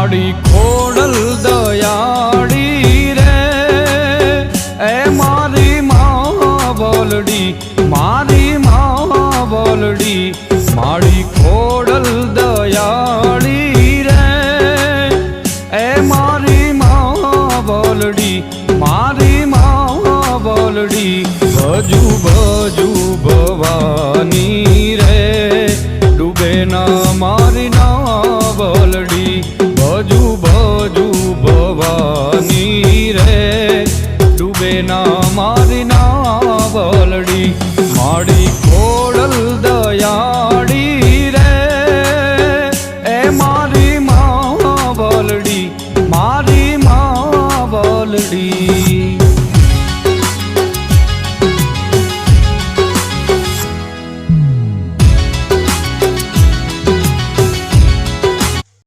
માડી ખોડલ દયાળી રે એ મારી માં બોલડી મારી માં બોલડી માડી ખોડલ દયાળી રે એ મારી માં બોલડી મારી માં બોલડી ભજુ ભજુ ભવાની રે ડૂબે ના મારી ના બોલડી ભજુ ભજુ ભવાની રે ડૂબે ના મારી ના બોલડી માડી